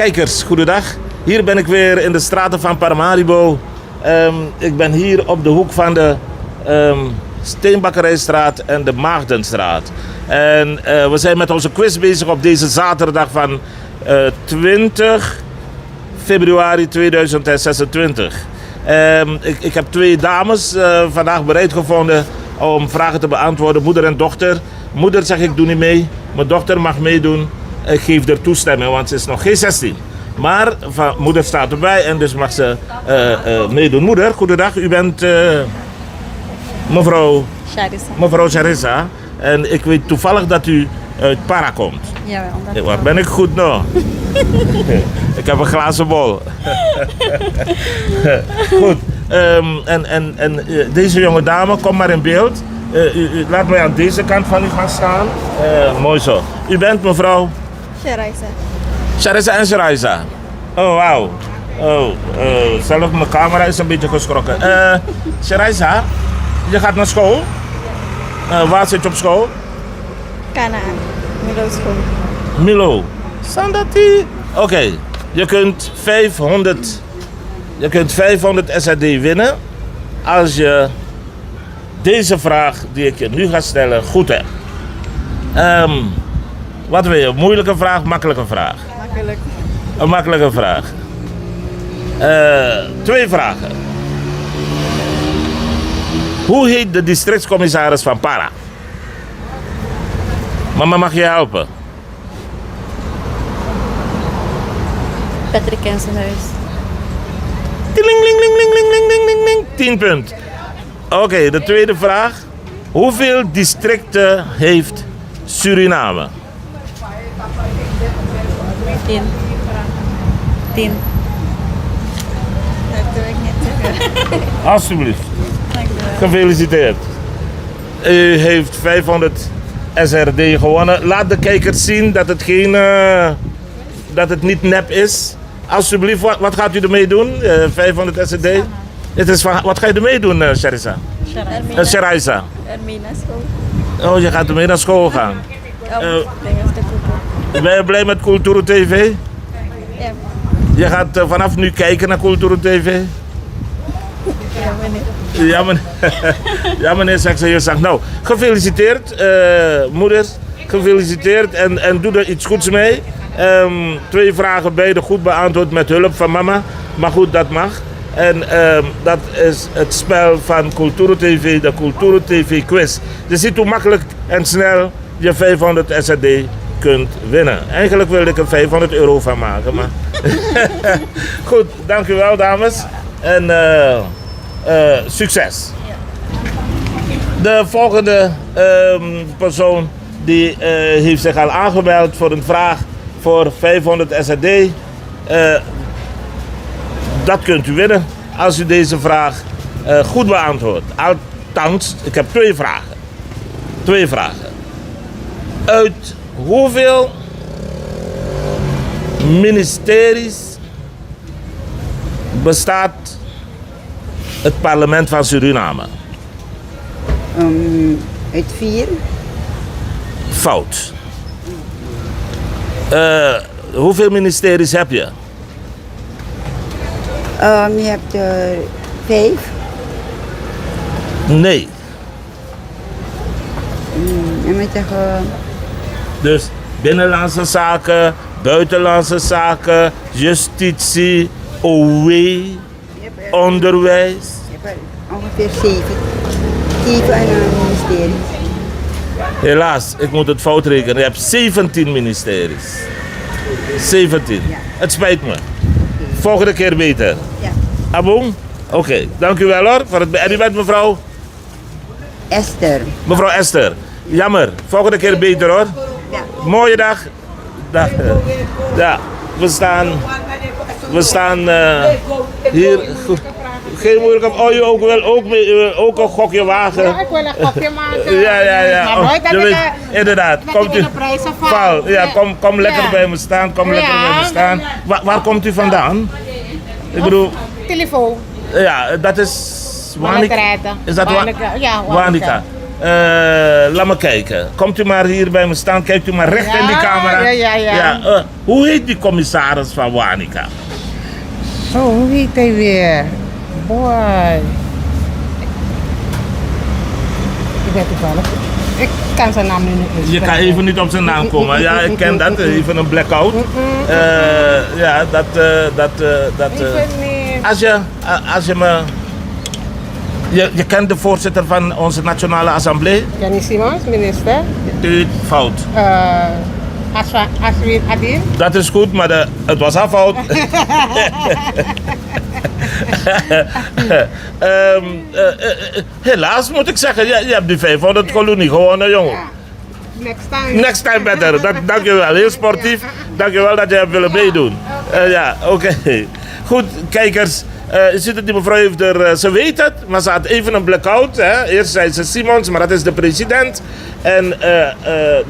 Kijkers, goedendag. Hier ben ik weer in de straten van Paramaribo. Ik ben hier op de hoek van de Steenbakkerijstraat en de Maagdenstraat. En we zijn met onze quiz bezig op deze zaterdag van 20 februari 2026. Ik heb twee dames vandaag bereid gevonden om vragen te beantwoorden, moeder en dochter. Moeder zegt ik doe niet mee, mijn dochter mag meedoen. Ik geef haar toestemming, want ze is nog geen 16. Maar moeder staat erbij en dus mag ze meedoen. Moeder, goedendag. U bent mevrouw Charissa. En ik weet toevallig dat u uit Para komt. Jawel. Waar ben ik goed nou? Ik heb een glazen bol. Goed. En deze jonge dame, kom maar in beeld. Laat mij aan deze kant van u gaan staan. Mooi zo. U bent mevrouw? Charissa. Charissa en Charissa. Oh, wauw. Zelf mijn camera is een beetje geschrokken. Charissa, je gaat naar school? Waar zit je op school? Kanaan. Milo school. Milo. Sandati. Oké, je kunt 500 SRD winnen als je deze vraag die ik je nu ga stellen goed hebt. Wat wil je? Moeilijke vraag, makkelijke vraag? Makkelijk. Een makkelijke vraag. Twee vragen. Hoe heet de districtscommissaris van Para? Mama mag je helpen. Patrick Kensenhuis. 10 punt. Oké, de tweede vraag. Hoeveel districten heeft Suriname? 10. Dat doe ik niet. Alsjeblieft. Dankjewel. Gefeliciteerd. U heeft 500 SRD gewonnen. Laat de kijkers zien dat dat het niet nep is. Alsjeblieft, wat gaat u ermee doen? 500 SRD? Wat ga je ermee doen, Charissa? Charissa. Ermina school. Oh, je gaat ermee naar school gaan. Ben je blij met Cultura TV? Ja. Je gaat vanaf nu kijken naar Cultura TV? Ja, meneer. Ja, meneer zegt. Nou, gefeliciteerd, moeder. Gefeliciteerd en doe er iets goeds mee. 2 vragen beide goed beantwoord met hulp van mama. Maar goed, dat mag. En dat is het spel van Cultura TV, de Cultura TV quiz. Je ziet hoe makkelijk en snel je 500 SRD kunt winnen. Eigenlijk wilde ik er €500 van maken, maar... Goed, dank u wel, dames. En succes. De volgende persoon die heeft zich al aangemeld voor een vraag voor 500 SRD. Dat kunt u winnen als u deze vraag goed beantwoordt. Althans, ik heb 2 vragen. 2 vragen. Uit hoeveel ministeries bestaat het parlement van Suriname? Uit 4. Fout. Hoeveel ministeries heb je? Je hebt 5. Nee. En we zeggen Dus binnenlandse zaken, buitenlandse zaken, justitie, OW, onderwijs. je hebt ongeveer 7. 7 ministeries. Helaas, ik moet het fout rekenen. Je hebt 17 ministeries. 17. Ja. Het spijt me. Volgende keer beter. Ja. Aboom? Oké, dank u wel hoor. En u bent mevrouw? Esther. Mevrouw Esther. Jammer, volgende keer beter hoor. Ja. Mooie dag. Dag. Ja, we staan hier. Geen moeilijk op. Oh, je ook een gokje wagen. Ja, ik wil een gokje maken. Ja. Maar nooit dat je ik, weet, inderdaad. dat Komt ik u, in de prijzen val. val. Ja, kom lekker Ja. bij me staan. Kom lekker Ja. bij me staan. Waar komt u vandaan? Ik bedoel, Telefoon. ja, dat is Wanica. Wanica. Is dat Wanica, ja, Wanica. Wanica. Laat me kijken. Komt u maar hier bij me staan. Kijkt u maar recht in die camera. Ja. Hoe heet die commissaris van Wanica? Zo, hoe heet hij weer? Boy. Ik weet het wel. Ik kan zijn naam nu niet. Je kan even niet op zijn naam komen. Ja, ik ken dat. Even een blackout. Ja, dat. Als je me. Je kent de voorzitter van onze Nationale Assemblée? Jannie Simons, minister. Fout. Aswin Adil. Dat is goed, maar het was haar fout. Helaas moet ik zeggen, je hebt die 500 kolonie gewonnen, jongen. Next time better. Dankjewel, heel sportief. Dankjewel dat je hebt willen meedoen. Ja, oké. Goed, kijkers. Je ziet het, die mevrouw heeft ze weet het, maar ze had even een blackout. Hè. Eerst zei ze Simons, maar dat is de president. En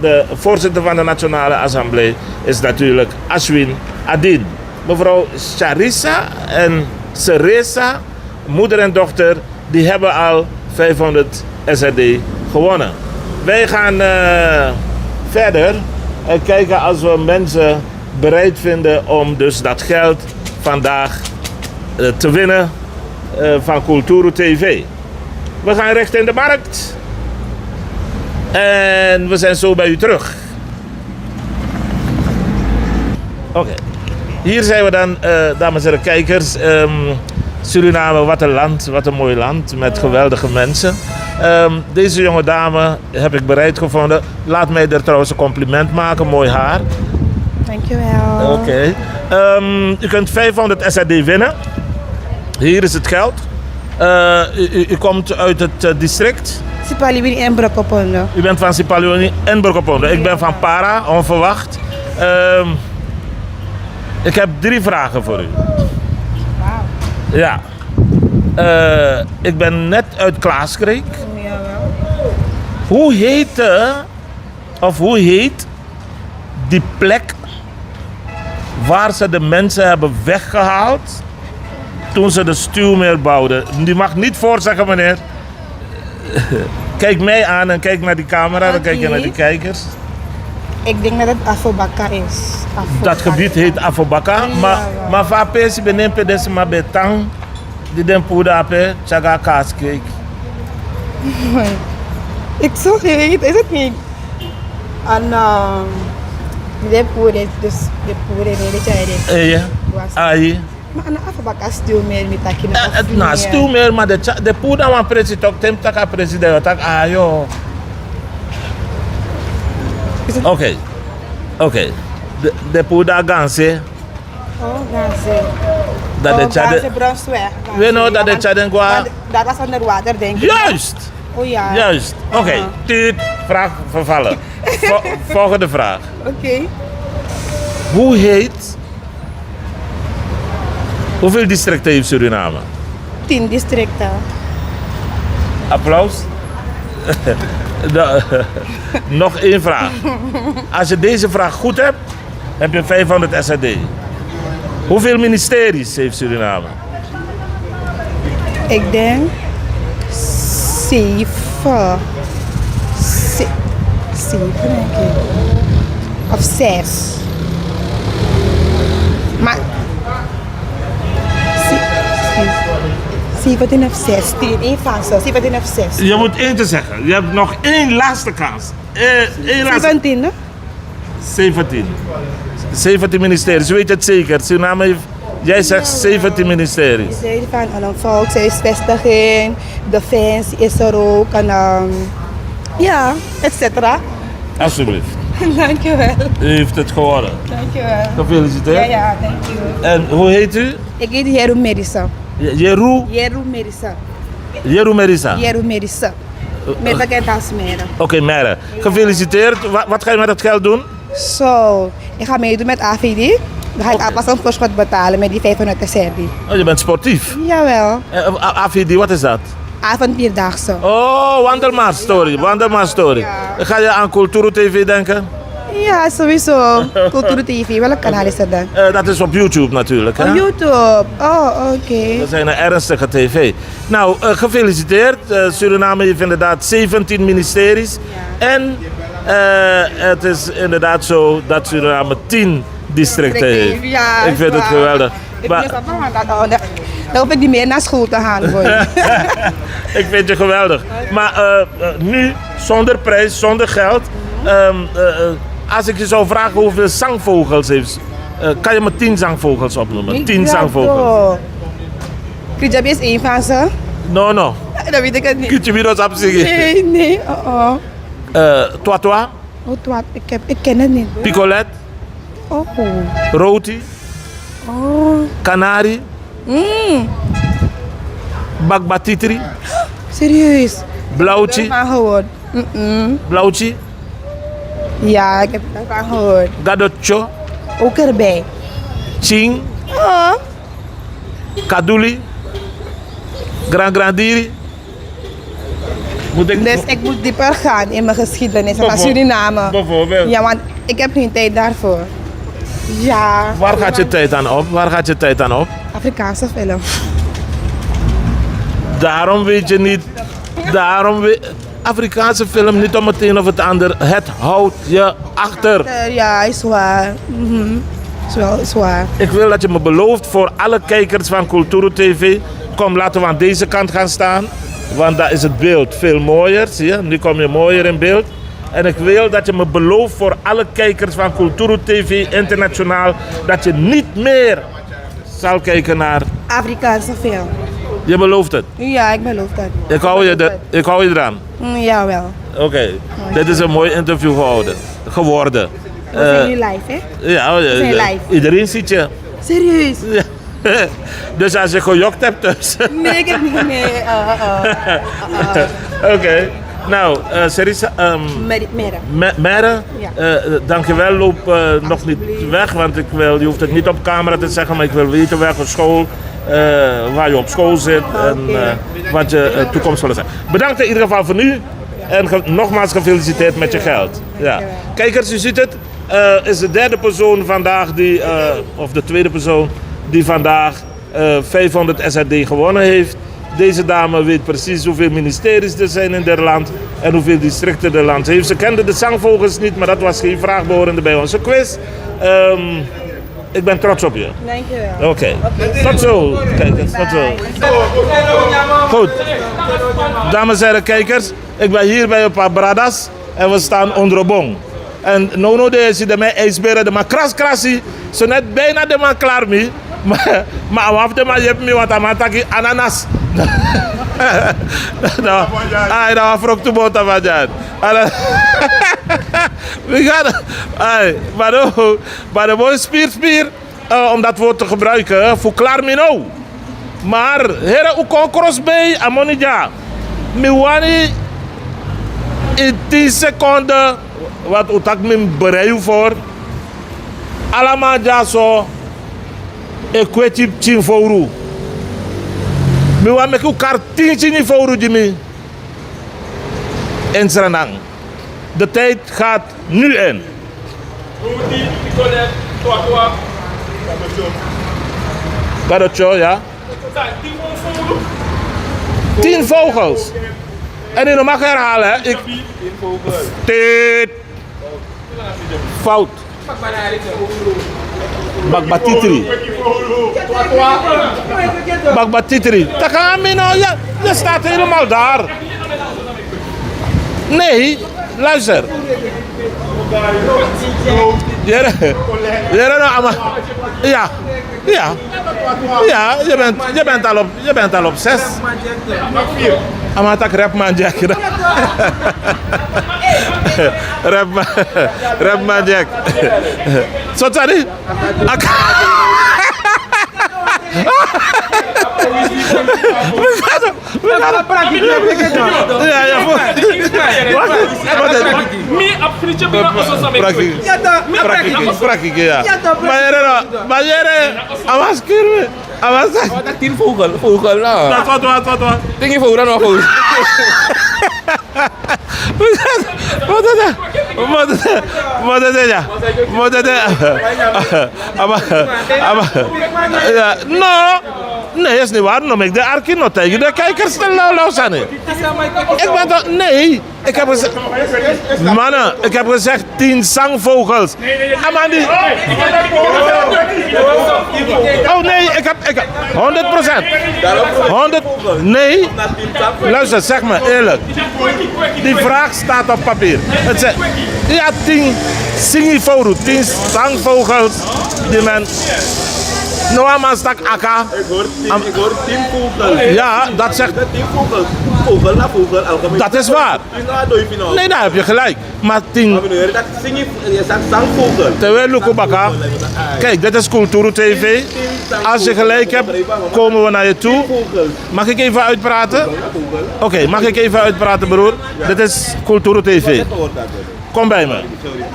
de voorzitter van de Nationale Assemblée is natuurlijk Aswin Adil. Mevrouw Charissa en Seresa, moeder en dochter, die hebben al 500 SRD gewonnen. Wij gaan verder en kijken als we mensen bereid vinden om dus dat geld vandaag te winnen van Kulturu TV. We gaan recht in de markt. En we zijn zo bij u terug. Oké. Hier zijn we dan, dames en heren kijkers. Suriname, wat een land, wat een mooi land met geweldige mensen. Deze jonge dame heb ik bereid gevonden. Laat mij er trouwens een compliment maken, mooi haar. Dankjewel. Oké. U kunt 500 SRD winnen. Hier is het geld. U komt uit het district. Sipaliwini en Brokopondo. U bent van Sipaliwini en Brokopondo. Ik ben van Para, onverwacht. Ik heb 3 vragen voor u. Ja. Ik ben net uit Klaaskreek. Hoe heet die plek waar ze de mensen hebben weggehaald toen ze de stuwmeer bouwden? Die mag niet voorzeggen, meneer. Kijk mij aan en kijk naar die camera, dan kijk je naar die kijkers. Ik denk dat het Afobaka is. Dat gebied heet Afobaka, maar waar pesi benem pedes maar betang die den pudape chaga Klaaskreek. Ik zocht niet, is het niet? En de poeder, dus de poeder, de Ja. Ai. maar aan de afbak stuur meer met dat Nou, stuur meer, maar de puda man president, tem taka president, tak ayo. Oké. De puda ganse. Oh, ganse. Dat de chade. Ganse bronsweg. We know dat de chade gwa. Dat was onder water, denk ik. Juist. Oh ja. Juist. Oké. Tuut. Vraag vervallen. Volgende vraag. Oké. Hoeveel districten heeft Suriname? 10 districten. Applaus. Nog 1 vraag. Als je deze vraag goed hebt, heb je 500 SRD. Hoeveel ministeries heeft Suriname? Ik denk 7. 7 denk ik. Of 6. Maar 17 of 16. Eén van ze. 17 of 16. Je moet 1 te zeggen. Je hebt nog 1 laatste kans. 17, hè? 17. 17 ministeries. Je weet het zeker. Suriname heeft, jij zegt 17 ministeries. Ze van volkshuisvestiging, defensie is er ook. En ja, et cetera. Alsjeblieft. Dankjewel. U heeft het gewonnen. Dankjewel. Gefeliciteerd. Ja, dankjewel. En hoe heet u? Ik heet Jeru Merissa. Jeru Merissa. Jeru Merissa. Meer bekend als Mera. Oké, Mera. Gefeliciteerd. Wat ga je met dat geld doen? Zo, ik ga meedoen met AVD. Dan ga ik alvast een voorschot betalen met die 500 SRD. Oh, je bent sportief. Jawel. AVD, wat is dat? Avondvierdaagse. Oh, Wandelmaar Story. Wandelmaar Story. Ja. Ga je aan Kulturu TV denken? Ja, sowieso. Cultuur TV, welk kanaal is dat dan? Dat is op YouTube natuurlijk. Hè? Op YouTube. Oh, oké. Dat zijn een ernstige tv. Nou, gefeliciteerd. Suriname heeft inderdaad 17 ministeries. En het is inderdaad zo dat Suriname 10 districten heeft. Ja, ik vind het waar. geweldig. Dan hoef ik niet meer naar school te gaan. Boy. Ik vind je geweldig. Maar nu, zonder prijs, zonder geld. Als ik je zou vragen hoeveel zangvogels heeft, kan je me 10 zangvogels opnoemen? 10 zangvogels. Krijabi is één van ze. No. Dat weet ik het niet. Kun je weer op zeggen? Nee. Twatwa, Oh, wat? Ik ken het niet. picolet, Oh. roti, kanari, bakbatitri, Serieus? blauwtje, Van gehoord. blauwtje, Ja, ik heb ervan gehoord. gadocho, Ook erbij. ching, Oh. kaduli, grandiri. Moet ik... Dus ik moet dieper gaan in mijn geschiedenis van Bijvoorbeeld. Suriname. Bijvoorbeeld. Ja, want ik heb geen tijd daarvoor. Ja. Waar gaat je tijd aan op? Waar gaat je tijd aan op? Afrikaanse film. Daarom weet je niet. Afrikaanse film niet om het een of het ander. Het houdt je achter. Ja, is waar. Is waar. Ik wil dat je me belooft voor alle kijkers van Kulturu TV. Kom, laten we aan deze kant gaan staan. Want daar is het beeld veel mooier. Zie je? Nu kom je mooier in beeld. En ik wil dat je me belooft voor alle kijkers van Kulturu TV internationaal. Dat je niet meer zal kijken naar... Afrikaanse film. Je belooft het. Ja, ik beloof dat. Ik hou je eraan. Jawel. Oké, dit is een mooi interview geworden. We zijn nu live, hè? Ja, zijn live. iedereen ziet je. Serieus? Ja. Dus als je gejokt hebt thuis. Nee, ik heb niet meer. Oké. Nou, Serisa, Mere, Ja. dankjewel. Loop nog niet weg, want je hoeft het niet op camera te zeggen, maar ik wil weten welke school, waar je op school zit en wat je toekomst wil zijn. Bedankt in ieder geval voor nu en nogmaals gefeliciteerd met je geld. Ja. Kijkers, u ziet het, is de derde persoon vandaag of de tweede persoon die vandaag 500 SRD gewonnen heeft. Deze dame weet precies hoeveel ministeries er zijn in dit land en hoeveel districten er land heeft. Ze kende de zangvogels niet, maar dat was geen vraag behorende bij onze quiz. Ik ben trots op je. Dankjewel. Oké. Tot zo, kijkers. Tot zo. Goed. Dames en heren kijkers, ik ben hier bij een paar bradas en we staan onder een boom. En nono de is de mij ijsberen, de maar krassie, zo net bijna de man klaar mee. Maar af de man je hebt me wat aan taki ananas. Nou, dat was vrok te boten van Jan. We gaan, maar de mooie spier, om dat woord te gebruiken, voor klaar me nou. Maar, heren, hoe kon cross bij Amonija? Miwani in 10 seconden, wat utak me bereid voor. Allemaal ja zo. Ik weet je 10 voor. Ik wil met elkaar 10 voor Jimmy. En Sranang. De tijd gaat nu in. Gadocho, ja. 10 vogels. En ik mag herhalen, hè. Tijd. Fout. Bakbatitri. Bakbatitri. Takamino, ja, je staat helemaal daar. Nee, luister. Ja, je bent al op 6. Amatak Rapman Jack. Rapman Jack. Zo tadi. Wat? No, nee, is niet waar. Noem ik de Arkino tegen de kijkers zijn. Ik ben toch... Nee, ik heb gezegd... Mannen, ik heb gezegd 10 zangvogels. Amandi. Oh nee, ik heb 100%. 100. Nee. Luister, zeg me eerlijk. Die vraag staat op papier. Het zegt, ja, 10 singiforu, 10 zangvogels die men... Noaman stak aka. Ik hoor 10 vogels. Ja, dat zegt... 10 vogels. Vogel na vogel, algemeen. Dat is waar. Nee, daar heb je gelijk. Maar 10... Je zegt zangvogel. Terwijl Lukubaka... Kijk, dit is Culturo TV. Als je gelijk hebt, komen we naar je toe. Mag ik even uitpraten? Oké, mag ik even uitpraten, broer? Dit is Culturo TV. Kom bij me.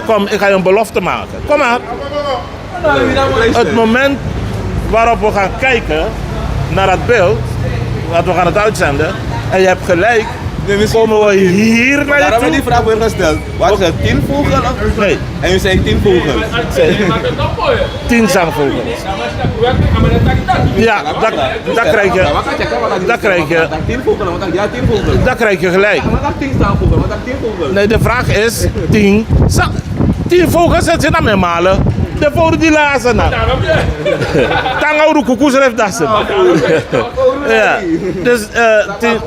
Kom, ik ga je een belofte maken. Kom maar. Het moment waarop we gaan kijken naar het beeld, wat we gaan het uitzenden, en je hebt gelijk, komen we hier naar je Daarom heb toe. ik die vraag voor gesteld. Wat is 10 vogels? Nee, En u zei 10 vogels. 10 zangvogels. Ja, dat krijg je. Dat krijg je. 10 vogels, ja 10 vogels. Dat krijg je gelijk. Wat is 10 zangvogels? Wat is 10 vogels? Nee, de vraag is 10 vogels zet je naar mij malen. De vogel die lazen na. Tangauru kuku schrijft dat ze. Ja, dus 10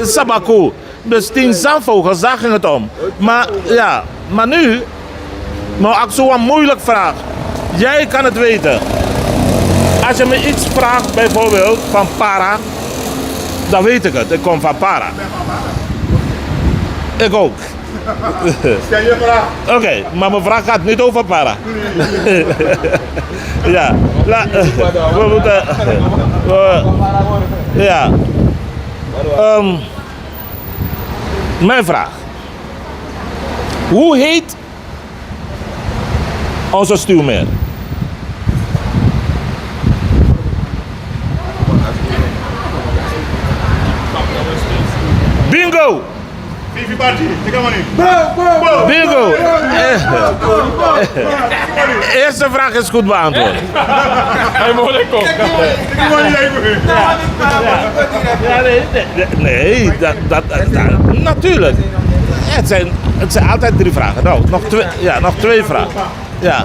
sabaku. Dus 10 zangvogels, daar ging het om. Maar ja, maar nu, nou ik zo een moeilijk vraag. Jij kan het weten. Als je me iets vraagt, bijvoorbeeld van para, dan weet ik het. Ik kom van para. Ik ook. Stel je vraag. Oké, maar mijn vraag gaat niet over para. Ja, we moeten... ja. Mijn vraag. Hoe heet onze stuurmeer? Bingo! Vivi Party, tik hem niet. Bingo! Eerste vraag is goed beantwoord. Nee, natuurlijk. Het zijn altijd 3 vragen. Nou, nog 2 vragen. Ja.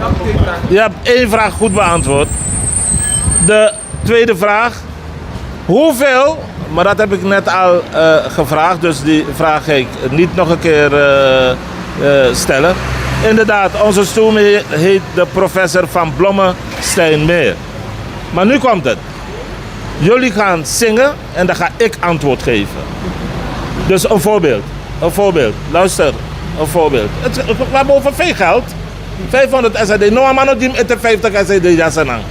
Je hebt 1 vraag goed beantwoord. De tweede vraag. Hoeveel, maar dat heb ik net al gevraagd, dus die vraag ga ik niet nog een keer stellen. Inderdaad, onze stoel heet de professor van Blommesteinmeer. Maar nu komt het. Jullie gaan zingen en dan ga ik antwoord geven. Dus een voorbeeld. Luister, een voorbeeld. We hebben over veel geld. 500 SED. No, man, die met 50 SED. Ja, ze lang.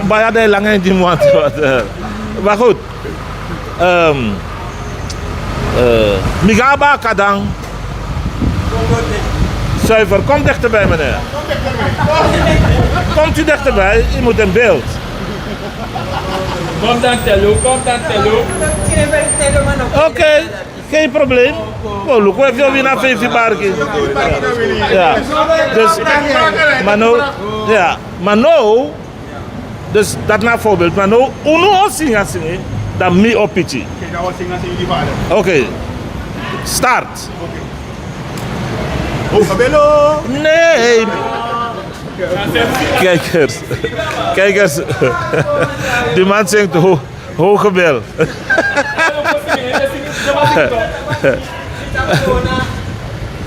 Bijna de lange die moet. Maar goed. Migaba Kadang. Zuiver, kom dichterbij, meneer. Komt u dichterbij, u moet een beeld. Kom dan Tello. Oké, geen probleem. Oh, look, we hebben weer naar 50 barken. Ja, dus, maar nou, dus dat na voorbeeld, maar nou, uno zingen, dan mi opici. Oké, start. Nee. Kijkers. Die man zingt hoge bel.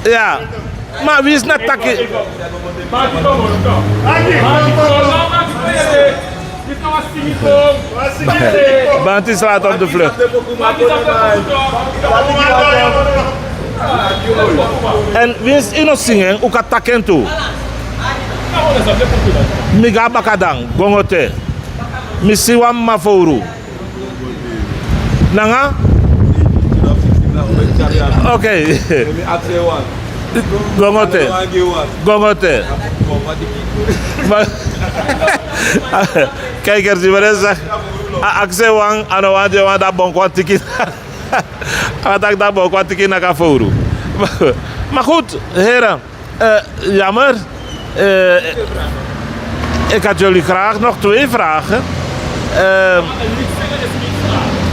Ja, maar wie is net takkie? Banti slaat op de vlucht. En wie is in ons zingen? Ook het takken toe. Miga bakadang, gongote. Misiwam maforu. Nanga? Oké. Gongote. Kijkers, die willen zeggen, Axewang, Anowanje, dat bon kwantiki. Wat ik daar ook wat ik in ga voeren. Maar goed, heren. Jammer. Ik had jullie graag nog 2 vragen.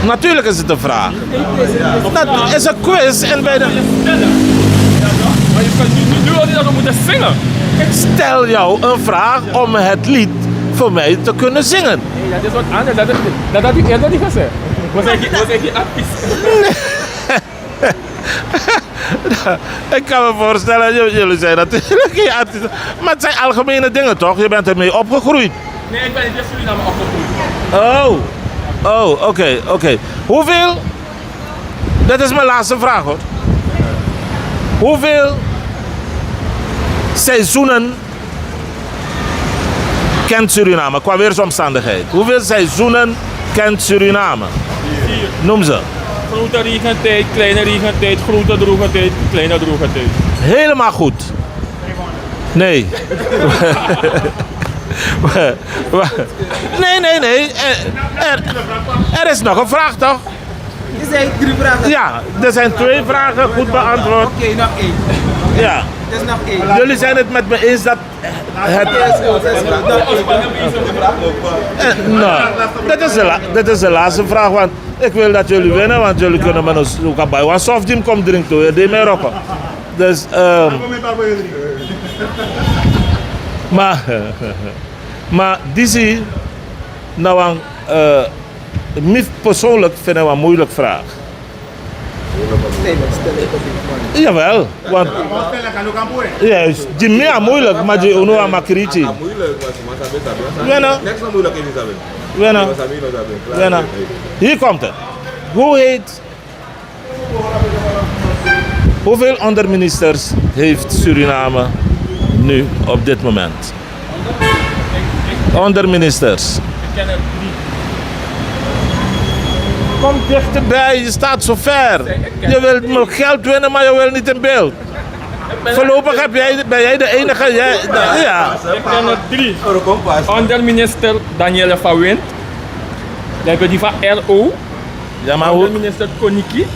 Natuurlijk is het een vraag. Het is een quiz en bij de... Maar je kan nu al niet dat we moeten zingen. Ik stel jou een vraag om het lied voor mij te kunnen zingen. Nee, dat is wat anders. Dat had u eerder niet gezegd. Was ik je artiest? Ik kan me voorstellen, jullie zijn natuurlijk geen artiesten. Maar het zijn algemene dingen toch? Je bent ermee opgegroeid. Nee, ik ben niet in Suriname opgegroeid. Oké. Hoeveel... Dat is mijn laatste vraag hoor. Hoeveel seizoenen kent Suriname qua weersomstandigheid? Hoeveel seizoenen kent Suriname? 4. Noem ze. Grote regentijd, kleine regentijd, grote droge tijd, kleine droge tijd. Helemaal goed. Nee. Nee. Er is nog een vraag toch? Er zijn 3 vragen. Ja, er zijn 2 vragen goed beantwoord. Oké, nog 1. Ja. Er is nog 1. Jullie zijn het met me eens dat het... Nou, dit is de laatste vraag, want ik wil dat jullie winnen, want jullie kunnen me nog bij een soft gym komen drinken, je deed mij rokken. Dus, maar die zie, nou mij persoonlijk vind ik een moeilijke vraag. Jawel, want... Juist, die meer moeilijk, maar die uno aan makrichi. Moeilijk, maar Wennen. niks dan moeilijk in Isabel. Wennen. Hier komt het. Hoeveel onderministers heeft Suriname nu op dit moment? Onderministers. Ik ken het niet. Kom dichterbij, je staat zo ver. Je wilt nog geld winnen, maar je wil niet in beeld. Voorlopig ben jij de enige. Ja. Ik ken er 3. Onderminister Danielle van Wind. Dan heb je die van RO. Ja, maar hoe? Onderminister Koniki.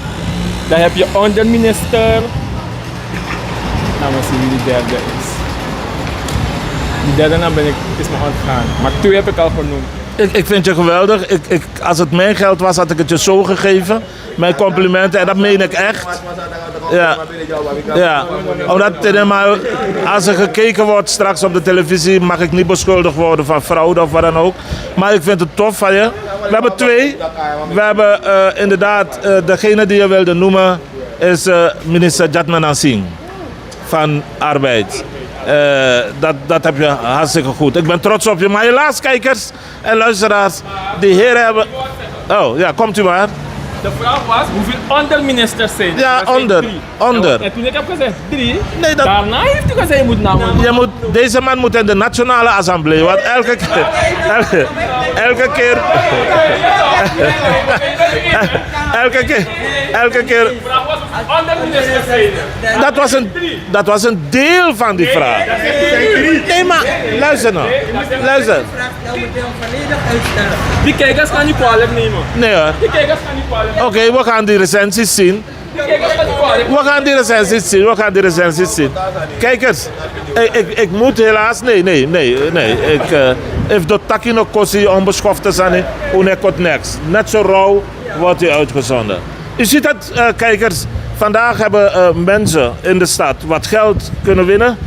Dan heb je onderminister... Nou, we zien wie die derde is. Die derde naam is me ontgaan. Maar 2 heb ik al genoemd. Ik vind je geweldig. Als het mijn geld was, had ik het je zo gegeven. Mijn complimenten, en dat meen ik echt. Ja. Omdat als er gekeken wordt straks op de televisie, mag ik niet beschuldigd worden van fraude of wat dan ook. Maar ik vind het tof van je. We hebben 2. We hebben inderdaad, degene die je wilde noemen, is minister Jatman Singh van Arbeid. Dat heb je hartstikke goed. Ik ben trots op je. Maar helaas, kijkers en luisteraars, die heren hebben... Oh, ja, komt u maar. De vraag was hoeveel onderministers zijn. Ja, Dat zijn onder. 3. Onder. En toen ik heb gezegd 3, Nee, dat... daarna heeft u gezegd je moet namen. Deze man moet in de Nationale Assemblée, want elke keer... Elke keer... De vraag was hoeveel onderministers zijn. Dat was een deel van die vraag. Nee, maar luister nou. Luister. Die kijkers gaan niet kwalijk nemen. Nee hoor. Die kijkers gaan niet kwalijk nemen. Oké, we gaan die recensies zien. Die kijkers gaan niet kwalijk nemen. We gaan die recensies zien. Kijkers, ik moet helaas... Nee. If de takino kosi onbeschofte zijn, hoe het niks. Net zo rauw wordt hij uitgezonden. U ziet het, kijkers. Vandaag hebben mensen in de stad wat geld kunnen winnen.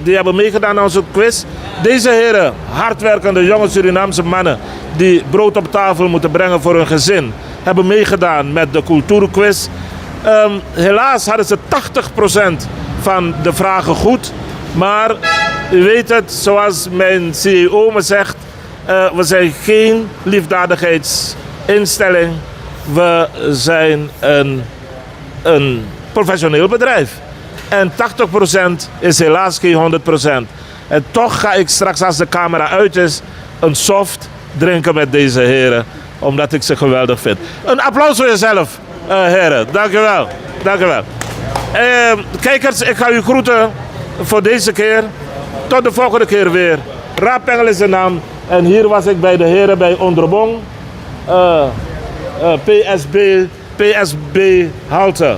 Die hebben meegedaan aan onze quiz. Deze heren, hardwerkende jonge Surinaamse mannen die brood op tafel moeten brengen voor hun gezin, hebben meegedaan met de cultuurquiz. Helaas hadden ze 80% van de vragen goed. Maar u weet het, zoals mijn CEO me zegt, we zijn geen liefdadigheidsinstelling. We zijn een professioneel bedrijf. En 80% is helaas geen 100%. En toch ga ik straks, als de camera uit is, een soft drinken met deze heren. Omdat ik ze geweldig vind. Een applaus voor jezelf, heren. Dank u wel. Kijkers, ik ga u groeten voor deze keer. Tot de volgende keer weer. Raap Engel is de naam. En hier was ik bij de heren bij Ondrebong. PSB PSB Halte.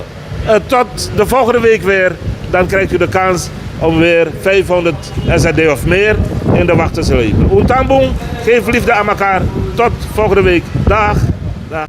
Tot de volgende week weer. Dan krijgt u de kans om weer 500 SRD of meer in de wacht te slepen. Oetamboen, geef liefde aan elkaar. Tot volgende week. Dag. Dag.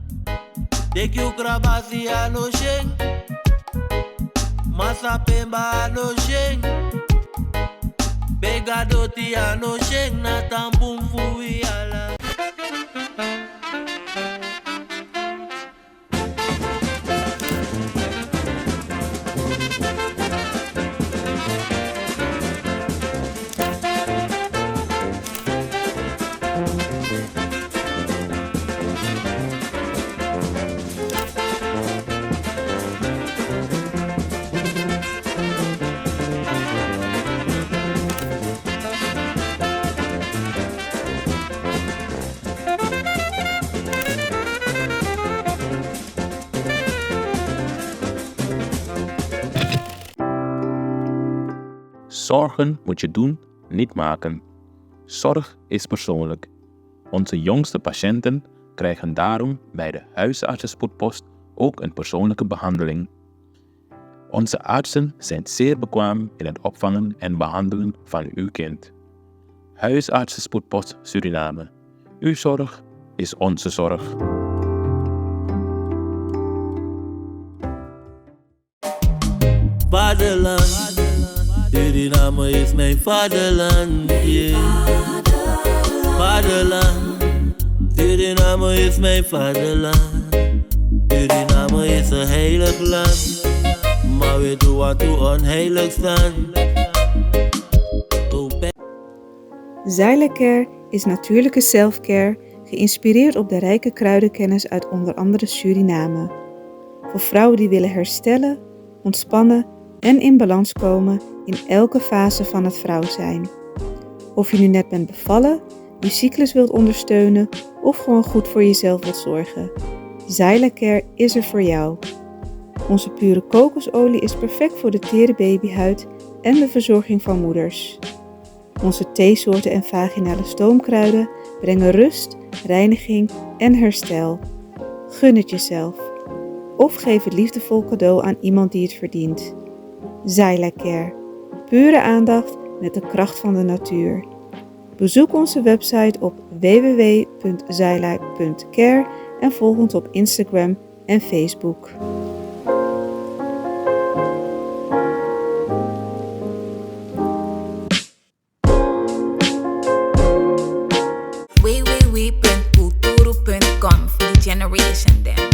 Zorgen moet je doen, niet maken. Zorg is persoonlijk. Onze jongste patiënten krijgen daarom bij de huisartsenspoedpost ook een persoonlijke behandeling. Onze artsen zijn zeer bekwaam in het opvangen en behandelen van uw kind. Huisartsenspoedpost Suriname. Uw zorg is onze zorg. Vaderland, Suriname is mijn vaderland, yeah. Vaderland, Suriname is mijn vaderland. Suriname is een heilig land, maar weet u wat u onheilig staan. Xyla-Care is natuurlijke self-care, geïnspireerd op de rijke kruidenkennis uit onder andere Suriname. Voor vrouwen die willen herstellen, ontspannen en in balans komen in elke fase van het vrouw zijn. Of je nu net bent bevallen, je cyclus wilt ondersteunen of gewoon goed voor jezelf wilt zorgen. Xyla-Care is er voor jou. Onze pure kokosolie is perfect voor de tere babyhuid en de verzorging van moeders. Onze theesoorten en vaginale stoomkruiden brengen rust, reiniging en herstel. Gun het jezelf. Of geef het liefdevol cadeau aan iemand die het verdient. Xyla-Care. Pure aandacht met de kracht van de natuur. Bezoek onze website op www.xyla.care en volg ons op Instagram en Facebook. www.kulturu.com for the generation then.